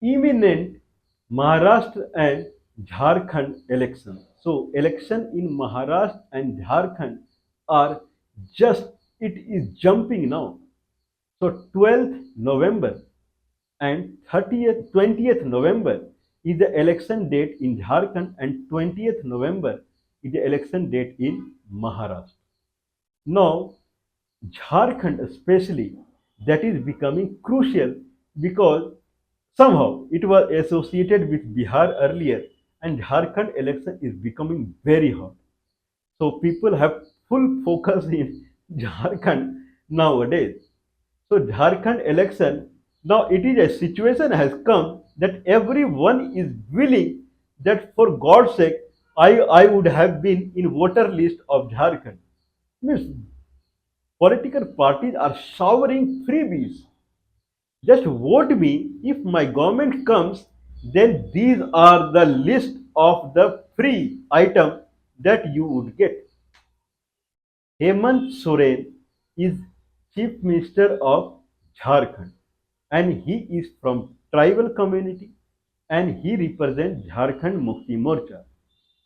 imminent Maharashtra and Jharkhand election. So election in Maharashtra and Jharkhand are just, it is jumping now. So 12th November and 30th 20th November is the election date in Jharkhand, and 20th November is the election date in Maharashtra. Now Jharkhand especially, that is becoming crucial because somehow it was associated with Bihar earlier, and Jharkhand election is becoming very hot. So people have full focus in Jharkhand nowadays. So Jharkhand election, now it is a situation has come that everyone is willing that for God's sake, I would have been in voter list of Jharkhand. Means political parties are showering freebies. Just vote me. If my government comes, then these are the list of the free item that you would get. Hemant Soren is Chief Minister of Jharkhand, and he is from tribal community, and he represents Jharkhand Mukti Morcha,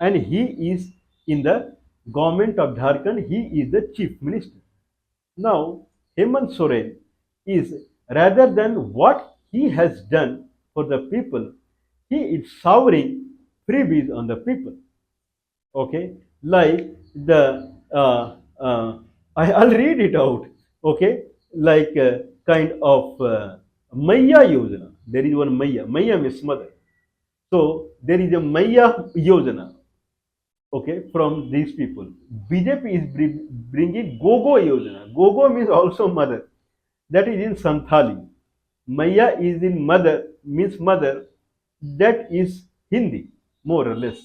and he is in the government of Jharkhand. He is the Chief Minister. Now, Hemant Soren is, rather than what he has done for the people, he is showering freebies on the people. Okay, like the I'll read it out. Okay, like kind of Maya Yojana. There is one Maya. Maya means mother. So there is a Maya Yojana. Okay, from these people. BJP is bringing Gogo Yojana. Gogo means also mother. That is in Santhali. Maya is in mother, means mother. That is Hindi, more or less.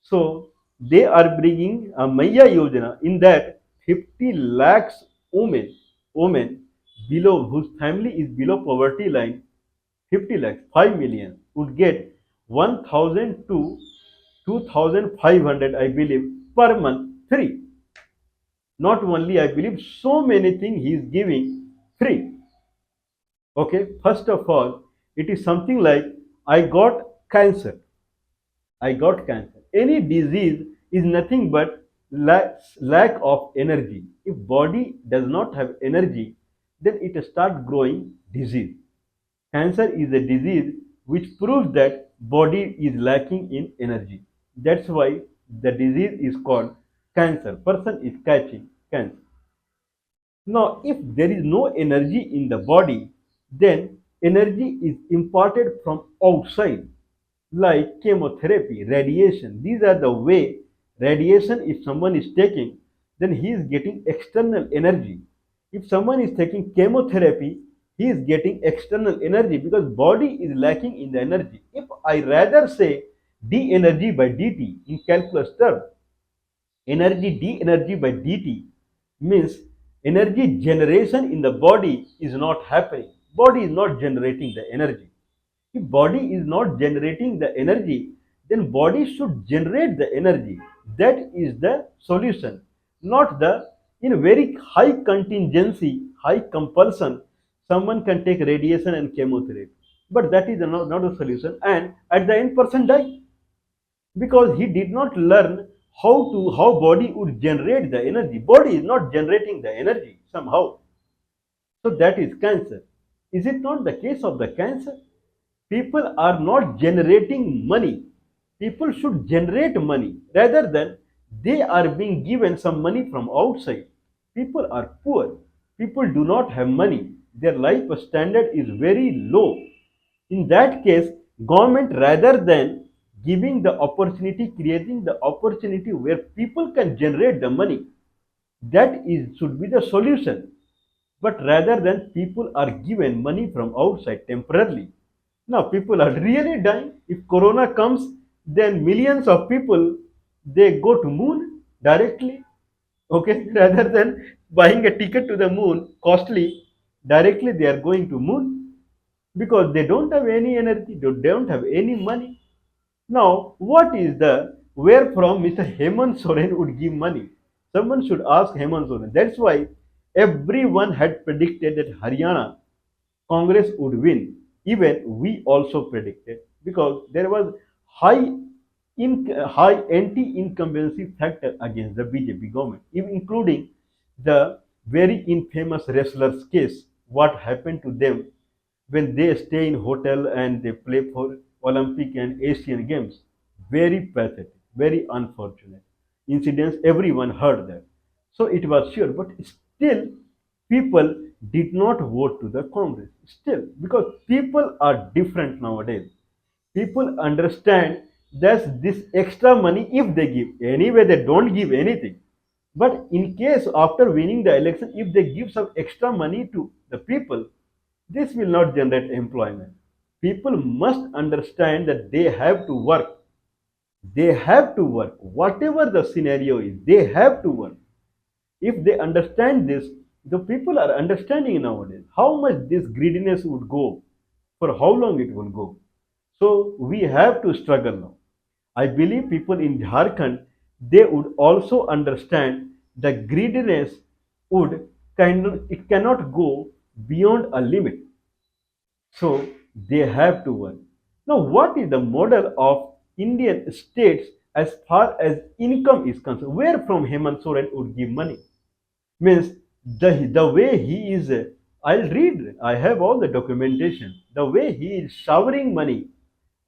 So they are bringing a Maya Yojana, in that 50 lakhs women below, whose family is below poverty line, 50 lakhs, 5 million, would get 1000 to 2500, I believe, per month free. Not only, I believe, so many things he is giving free. Okay, first of all, it is something like, I got cancer. I got cancer. Any disease is nothing but lack of energy. If body does not have energy, then it starts growing disease. Cancer is a disease which proves that body is lacking in energy. That's why the disease is called cancer. Person is catching cancer. Now, if there is no energy in the body, then energy is imparted from outside, like chemotherapy, radiation. These are the way radiation, if someone is taking, then he is getting external energy. If someone is taking chemotherapy, he is getting external energy because body is lacking in the energy. If I rather say d energy by dt in calculus term, energy d energy by dt means energy generation in the body is not happening. Body is not generating the energy. If body is not generating the energy, then body should generate the energy. That is the solution, not the, in very high contingency, high compulsion, someone can take radiation and chemotherapy, but that is not a solution, and at the end person die because he did not learn how body would generate the energy. Body is not generating the energy somehow. So that is cancer. Is it not the case of the cancer? People are not generating money. People should generate money rather than they are being given some money from outside. People are poor. People do not have money. Their life standard is very low. In that case, government, rather than giving the opportunity, creating the opportunity where people can generate the money, that is should be the solution. But rather than people are given money from outside temporarily. Now people are really dying. If corona comes, then millions of people, they go to moon directly. Okay, rather than buying a ticket to the moon costly, directly they are going to moon because they don't have any energy, they don't have any money. Now, what is the, where from Mr. Hemant Soren would give money? Someone should ask Hemant Soren. That's why everyone had predicted that Haryana Congress would win. even we also predicted, because there was high high anti-incumbency factor against the BJP government, even including the very infamous wrestlers case. What happened to them when they stay in hotel and they play for Olympic and Asian Games? Very pathetic, very unfortunate incidents. Everyone heard that. So it was sure, but still people did not vote to the Congress. Still, because people are different nowadays. People understand that this extra money, if they give, anyway they don't give anything. But in case after winning the election, if they give some extra money to the people, this will not generate employment. People must understand that they have to work. They have to work. Whatever the scenario is, they have to work. If they understand this, the people are understanding nowadays how much this greediness would go, for how long it will go. So we have to struggle now. I believe people in Jharkhand, they would also understand the greediness would it cannot go beyond a limit. So they have to work. Now, what is the model of Indian states as far as income is concerned? Where from Hemant Soren would give money? Means the way he is, I'll read, I have all the documentation. The way he is showering money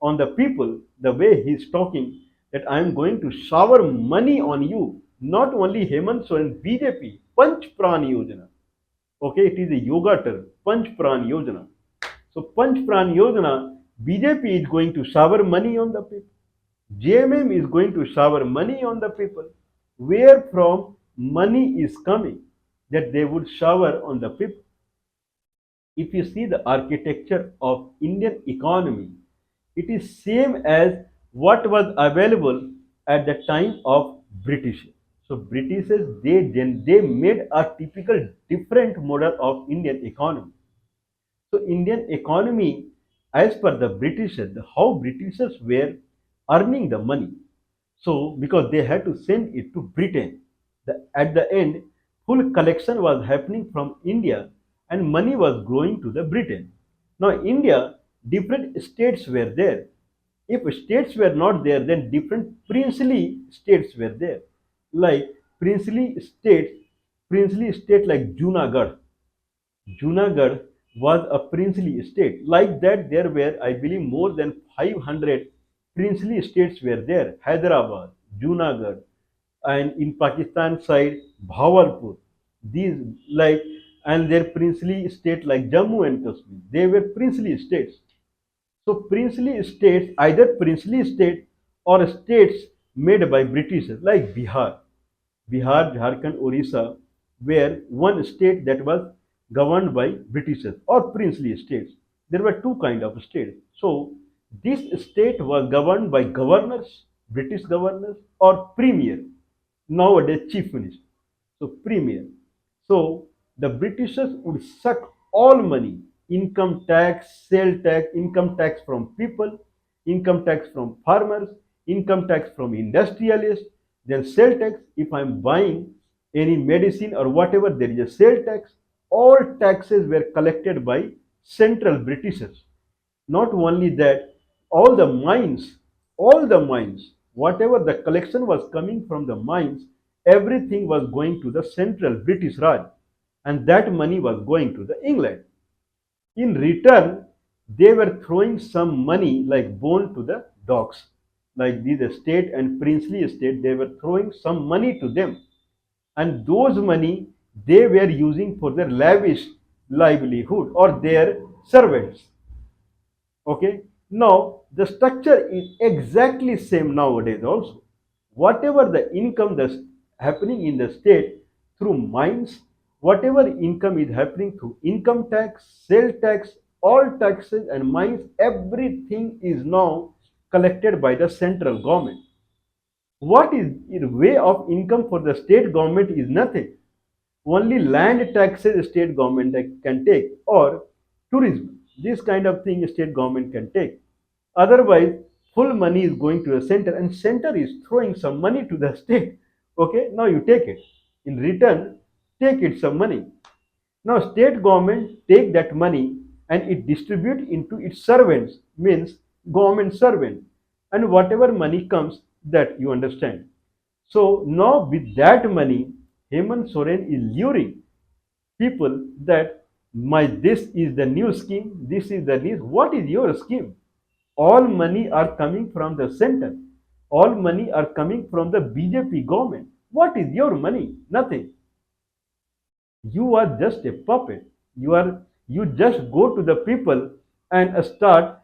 on the people, the way he is talking that I am going to shower money on you. Not only Hemant Soren, BJP, Panch Pran Yojana. Okay, it is a yoga term, Panch Pran Yojana. So Panch Pran Yojana, BJP is going to shower money on the people. JMM is going to shower money on the people. Where from money is coming that they would shower on the people? If you see the architecture of Indian economy, it is same as what was available at the time of British. So Britishers, they made a typical different model of Indian economy. So Indian economy, as per the Britishers, how Britishers were earning the money. So because they had to send it to Britain, at the end, full collection was happening from India and money was going to the Britain. Now India, different states were there. If states were not there, then different princely states were there. Like princely state like Junagadh. Junagadh was a princely state. Like that, there were, I believe, more than 500 princely states were there. Hyderabad, Junagadh, and in Pakistan side, Bhavalpur. These like, and their princely state like Jammu and Kashmir. They were princely states. So princely states, either princely state or states made by Britishers, like Bihar, Jharkhand, Orissa, were one state that was governed by Britishers or princely states. There were two kind of states. So this state was governed by governors, British governors, or premier, nowadays chief minister. So premier. So the Britishers would suck all money, income tax, sale tax, income tax from people, income tax from farmers, income tax from industrialists, then sale tax. If I'm buying any medicine or whatever, there is a sale tax. All taxes were collected by central Britishers. Not only that, all the mines, whatever the collection was coming from the mines, everything was going to the central British Raj, and that money was going to the England. In return, they were throwing some money like bone to the dogs. Like the state and princely estate, they were throwing some money to them. And those money they were using for their lavish livelihood or their servants. Okay. Now the structure is exactly same nowadays also. Whatever the income that's happening in the state through mines, whatever income is happening through income tax, sale tax, all taxes and mines, everything is now collected by the central government. What is the way of income for the state government is nothing. Only land taxes state government can take, or tourism. This kind of thing state government can take. Otherwise, full money is going to the center and center is throwing some money to the state. Okay, now you take it. In return, take it some money. Now state government take that money and it distribute into its servants, means government servant, and whatever money comes, that you understand. So now with that money, Hemant Soren is luring people that my this is the new scheme, this is the new. What is your scheme? All money are coming from the center, all money are coming from the BJP government. What is your money? Nothing. You are just a puppet. You just go to the people and start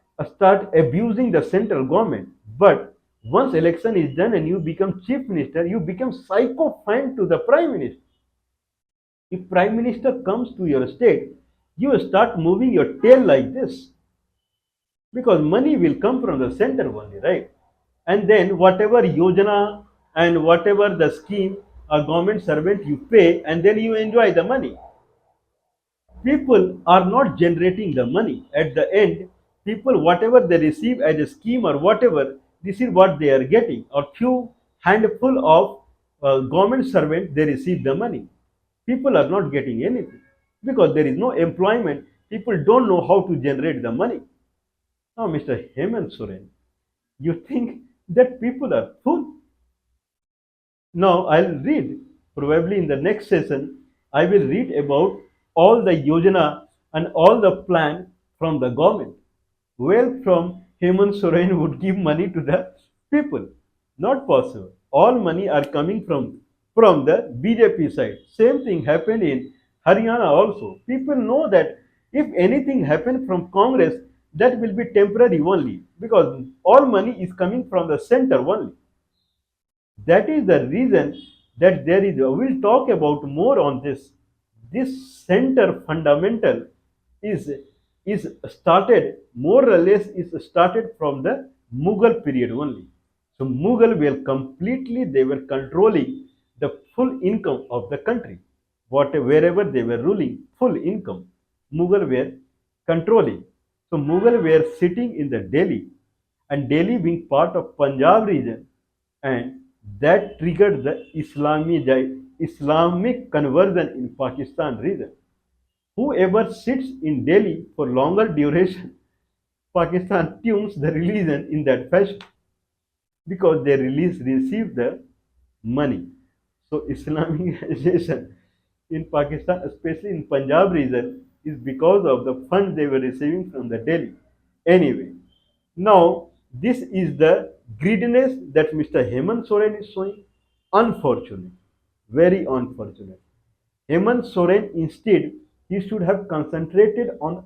abusing the central government. But once election is done and you become chief minister, you become psycho fan to the prime minister. If prime minister comes to your state, you start moving your tail like this, because money will come from the center only, right? And then whatever yojana and whatever the scheme a government servant you pay, and then you enjoy the money. People are not generating the money. At the end, people, whatever they receive as a scheme or whatever, this is what they are getting. Or few handful of government servants, they receive the money. People are not getting anything because there is no employment. People don't know how to generate the money. Now, Mr. Hemant Soren, you think that people are fool? Now I'll read, probably in the next session, I will read about all the yojana and all the plan from the government. Where from Hemant Soren would give money to the people? Not possible. All money are coming from the BJP side. Same thing happened in Haryana also. People know that if anything happened from Congress, that will be temporary only, because all money is coming from the center only. That is the reason that there is, we'll talk about more on this. This center fundamental is is started, more or less is started from the Mughal period only. So Mughal were completely, they were controlling the full income of the country. Wherever they were ruling, full income, Mughal were controlling. So Mughal were sitting in the Delhi, and Delhi being part of Punjab region, and that triggered the Islamic conversion in Pakistan region. Whoever sits in Delhi for longer duration, Pakistan tunes the religion in that fashion, because they receive the money. So Islamization in Pakistan, especially in Punjab region, is because of the funds they were receiving from the Delhi. Anyway, now this is the greediness that Mr. Hemant Soren is showing. Unfortunate, very unfortunate. Hemant Soren, instead, he should have concentrated on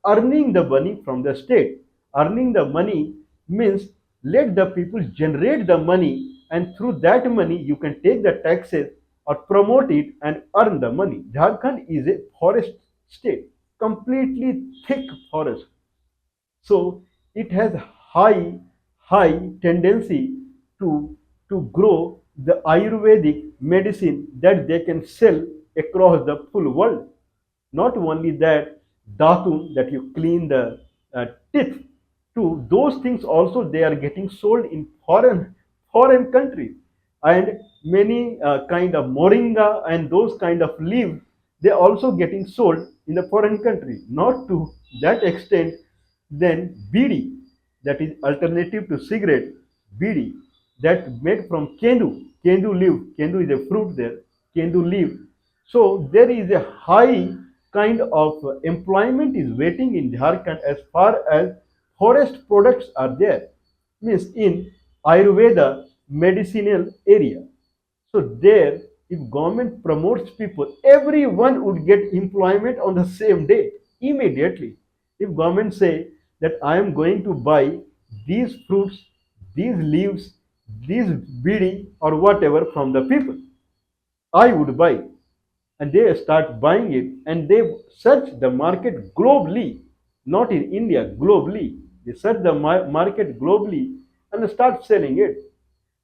earning the money from the state. Earning the money means let the people generate the money, and through that money you can take the taxes or promote it and earn the money. Jharkhand is a forest state, completely thick forest. So it has high tendency to grow the Ayurvedic medicine that they can sell across the full world. Not only that, dhatu, that you clean the teeth, to those things also they are getting sold in foreign countries. And many kind of moringa and those kind of leaves, they are also getting sold in the foreign country. Not to that extent, then bidi, that is alternative to cigarette, bidi, that made from kendu leaf. Kendu is a fruit there, kendu leaf. So there is a high kind of employment is waiting in Jharkhand as far as forest products are there, means in Ayurveda medicinal area. So there, if government promotes people, everyone would get employment on the same day, immediately. If government say that I am going to buy these fruits, these leaves, these bidi or whatever from the people, I would buy, and they start buying it, and they search the market globally, not in India, globally. They search the market globally and start selling it.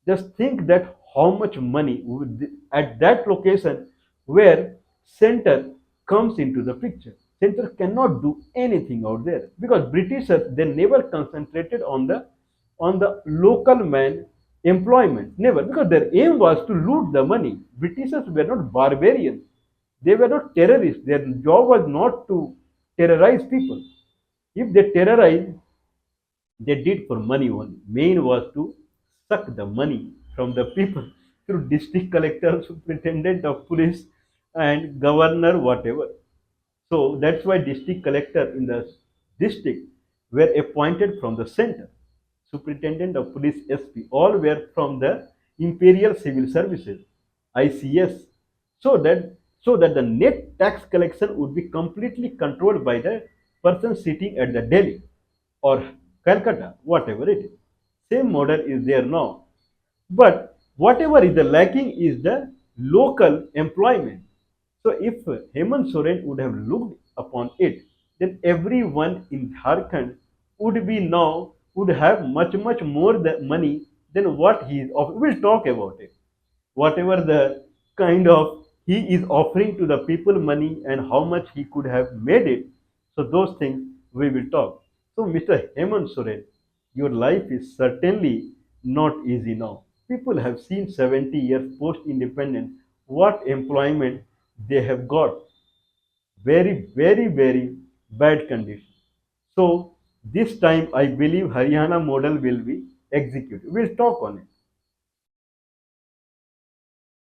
Just think that how much money would at that location where center comes into the picture. Center cannot do anything out there, because Britishers, they never concentrated on the local man employment, never, because their aim was to loot the money. Britishers were not barbarians, they were not terrorists. Their job was not to terrorize people. If they terrorize, they did for money only. Main was to suck the money from the people through district collector, superintendent of police, and governor, whatever. So that's why district collector in the district were appointed from the center. Superintendent of police SP, all were from the Imperial Civil Services, ICS, so that the net tax collection would be completely controlled by the person sitting at the Delhi or Calcutta, whatever it is. Same model is there now. But whatever is the lacking is the local employment. So if Hemant Soren would have looked upon it, then everyone in Jharkhand would have much more money than what he is offering. We'll talk about it. Whatever the kind of he is offering to the people money and how much he could have made it. So those things we will talk. So Mr. Hemant Soren, your life is certainly not easy now. People have seen 70 years post independence what employment they have got. Very bad condition. So this time I believe Haryana model will be executed. We'll talk on it.